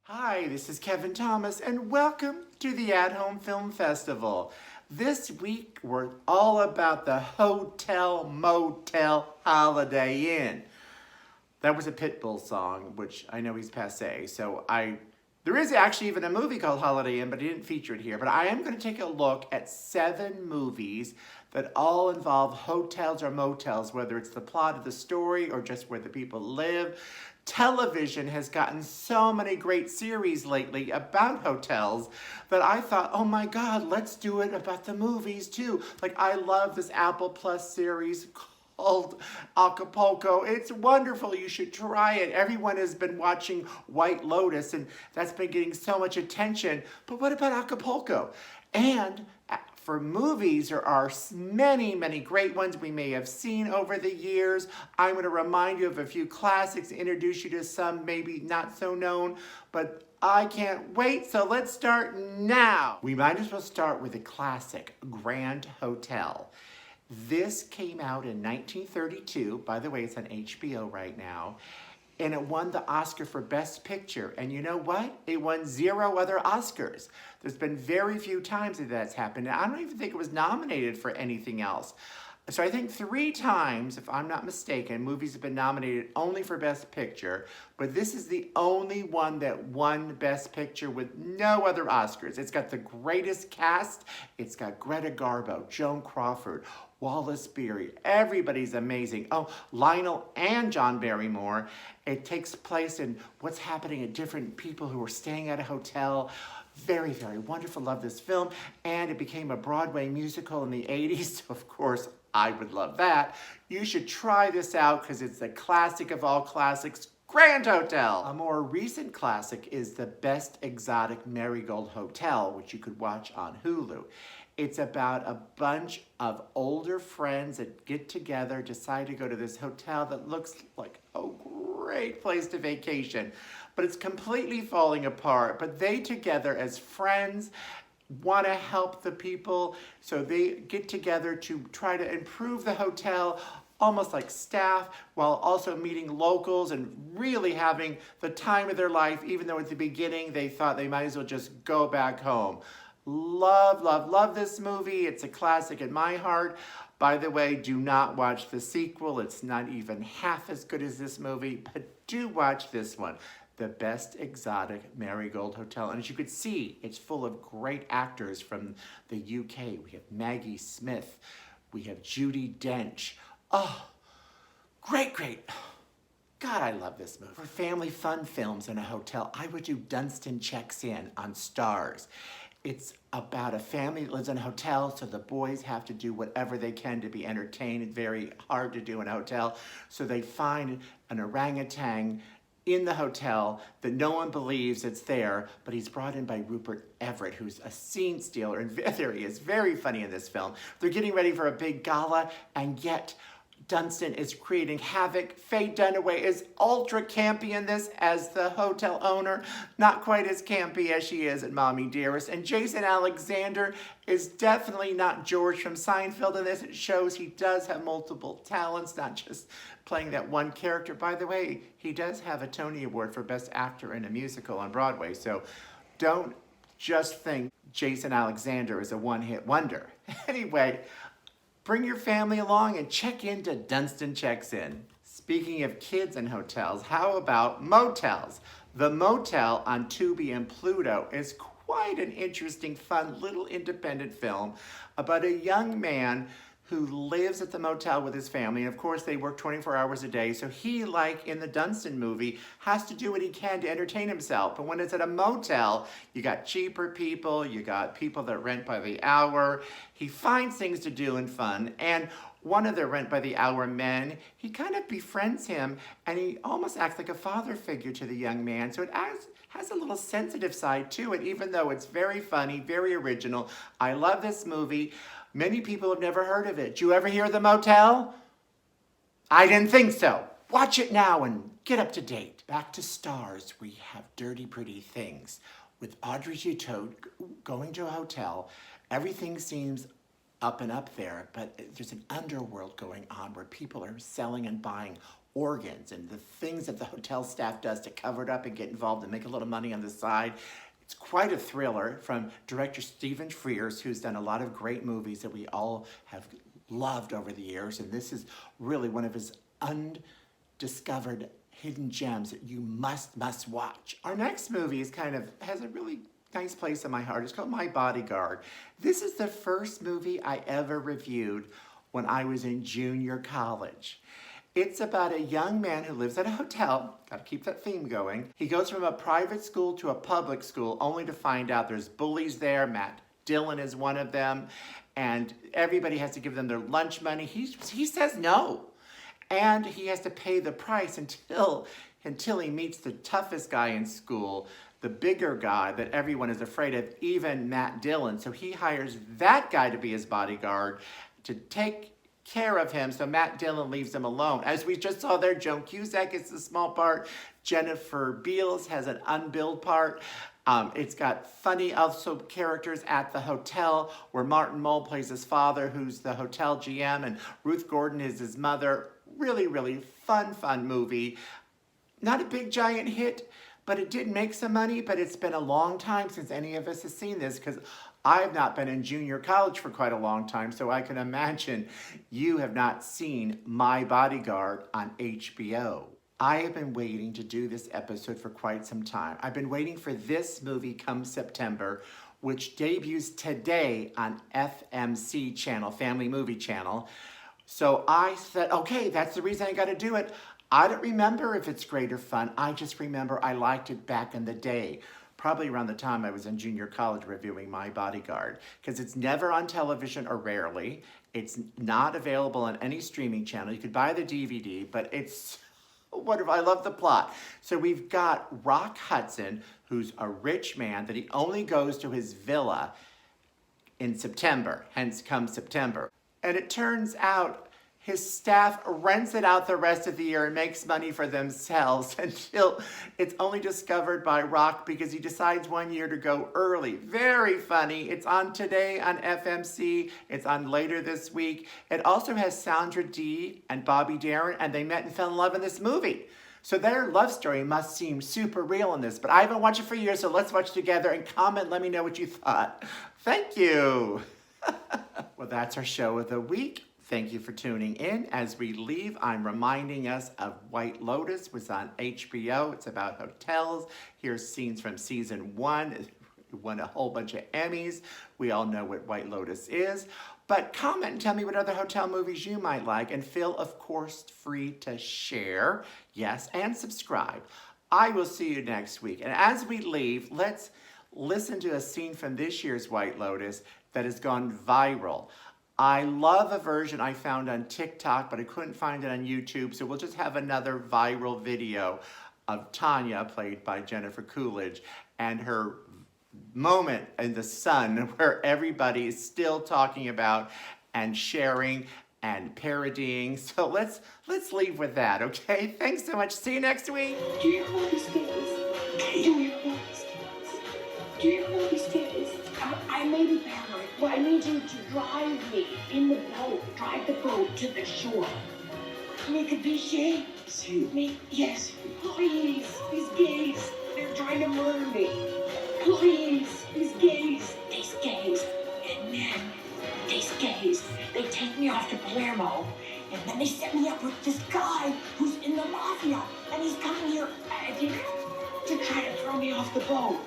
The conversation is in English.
Hi, this is Kevin Thomas, and welcome to the At Home Film Festival. This week, we're all about the Hotel Motel Holiday Inn. That was a Pitbull song, which I know he's passé, there is actually even a movie called Holiday Inn, but I didn't feature it here. But I am going to take a look at 7 movies that all involve hotels or motels, whether it's the plot of the story or just where the people live. Television has gotten so many great series lately about hotels that I thought, oh my God, let's do it about the movies too. Like, I love this Apple Plus series called Acapulco. It's wonderful. You should try it. Everyone has been watching White Lotus, and that's been getting so much attention. But what about Acapulco? And for movies, there are many, many great ones we may have seen over the years. I'm going to remind you of a few classics, introduce you to some maybe not so known, but I can't wait, so let's start now. We might as well start with a classic, Grand Hotel. This came out in 1932. By the way, it's on HBO right now. And it won the Oscar for Best Picture. And you know what? It won 0 other Oscars. There's been very few times that that's happened. And I don't even think it was nominated for anything else. So I think 3 times, if I'm not mistaken, movies have been nominated only for Best Picture, but this is the only one that won Best Picture with no other Oscars. It's got the greatest cast. It's got Greta Garbo, Joan Crawford, Wallace Beery. Everybody's amazing. Oh, Lionel and John Barrymore. It takes place in what's happening at different people who are staying at a hotel. Very, very wonderful. Love this film. And it became a Broadway musical in the 80s. So of course, I would love that. You should try this out because it's the classic of all classics, Grand Hotel. A more recent classic is The Best Exotic Marigold Hotel, which you could watch on Hulu. It's about a bunch of older friends that get together, decide to go to this hotel that looks like a great place to vacation, but it's completely falling apart. But they together as friends want to help the people, so they get together to try to improve the hotel, almost like staff, while also meeting locals and really having the time of their life, even though at the beginning they thought they might as well just go back home. Love, love, love this movie. It's a classic in my heart. By the way, do not watch the sequel. It's not even half as good as this movie, but do watch this one, The Best Exotic Marigold Hotel. And as you could see, it's full of great actors from the UK. We have Maggie Smith. We have Judi Dench. Oh, great, great. God, I love this movie. For family fun films in a hotel, I would do Dunstan Checks In on Stars. It's about a family that lives in a hotel, so the boys have to do whatever they can to be entertained. It's very hard to do in a hotel. So they find an orangutan in the hotel that no one believes it's there, but he's brought in by Rupert Everett, who's a scene stealer, and there he is, very funny in this film. They're getting ready for a big gala, and yet Dunstan is creating havoc. Faye Dunaway is ultra campy in this as the hotel owner, not quite as campy as she is at Mommy Dearest. And Jason Alexander is definitely not George from Seinfeld in this. It shows he does have multiple talents, not just playing that one character. By the way, he does have a Tony Award for Best Actor in a Musical on Broadway, so don't just think Jason Alexander is a one-hit wonder. Anyway, bring your family along and check into Dunstan Checks In. Speaking of kids and hotels, how about motels? The Motel on Tubi and Pluto is quite an interesting, fun, little independent film about a young man who lives at the motel with his family. And of course, they work 24 hours a day. So he, like in the Dunstan movie, has to do what he can to entertain himself. But when it's at a motel, you got cheaper people, you got people that rent by the hour. He finds things to do and fun. And one of the rent by the hour men, he kind of befriends him, and he almost acts like a father figure to the young man. So it has a little sensitive side to it, even though it's very funny, very original. I love this movie. Many people have never heard of it. Did you ever hear of the Motel? I didn't think so. Watch it now and get up to date. Back to Stars, we have Dirty Pretty Things. With Audrey Tautou going to a hotel, everything seems up and up there, but there's an underworld going on where people are selling and buying organs and the things that the hotel staff does to cover it up and get involved and make a little money on the side. It's quite a thriller from director Stephen Frears, who's done a lot of great movies that we all have loved over the years. And this is really one of his undiscovered hidden gems that you must watch. Our next movie has a really nice place in my heart. It's called My Bodyguard. This is the first movie I ever reviewed when I was in junior college. It's about a young man who lives at a hotel. Gotta keep that theme going. He goes from a private school to a public school only to find out there's bullies there. Matt Dillon is one of them. And everybody has to give them their lunch money. He says no. And he has to pay the price until he meets the toughest guy in school, the bigger guy that everyone is afraid of, even Matt Dillon. So he hires that guy to be his bodyguard to take care of him, so Matt Dillon leaves him alone. As we just saw there, Joan Cusack is a small part. Jennifer Beals has an unbilled part. It's got funny also characters at the hotel where Martin Mull plays his father, who's the hotel GM, and Ruth Gordon is his mother. Really, really fun movie. Not a big giant hit, but it did make some money, but it's been a long time since any of us has seen this because I've not been in junior college for quite a long time, so I can imagine you have not seen My Bodyguard on HBO. I have been waiting to do this episode for quite some time. I've been waiting for this movie come September, which debuts today on FMC channel, Family Movie Channel. So I said, okay, that's the reason I got to do it. I don't remember if it's great or fun. I just remember I liked it back in the day. Probably around the time I was in junior college reviewing My Bodyguard, because it's never on television or rarely. It's not available on any streaming channel. You could buy the DVD, but it's wonderful. I love the plot. So we've got Rock Hudson, who's a rich man that he only goes to his villa in September, hence come September. And it turns out his staff rents it out the rest of the year and makes money for themselves until it's only discovered by Rock because he decides one year to go early. Very funny. It's on today on FMC. It's on later this week. It also has Sandra Dee and Bobby Darin, and they met and fell in love in this movie. So their love story must seem super real in this, but I haven't watched it for years, so let's watch together and comment. Let me know what you thought. Thank you. Well, that's our show of the week. Thank you for tuning in. As we leave, I'm reminding us of White Lotus, was on HBO. It's about hotels. Here's scenes from season 1. It won a whole bunch of Emmys. We all know what White Lotus is. But comment and tell me what other hotel movies you might like. And feel, of course, free to share, yes, and subscribe. I will see you next week. And as we leave, let's listen to a scene from this year's White Lotus that has gone viral. I love a version I found on TikTok, but I couldn't find it on YouTube, so we'll just have another viral video of Tanya, played by Jennifer Coolidge, and her moment in the sun where everybody is still talking about and sharing and parodying. So let's leave with that, okay? Thanks so much. See you next week. Do you understand? Do you understand? Do you understand? I may be paranoid, but I need you to drive me in the boat. Drive the boat to the shore. Make a vision. Save me? Yes. Please. These gays. They're trying to murder me. Please. These gays. These gays. And then these gays. They take me off to Palermo. And then they set me up with this guy who's in the mafia. And he's coming here, I think, to try to throw me off the boat.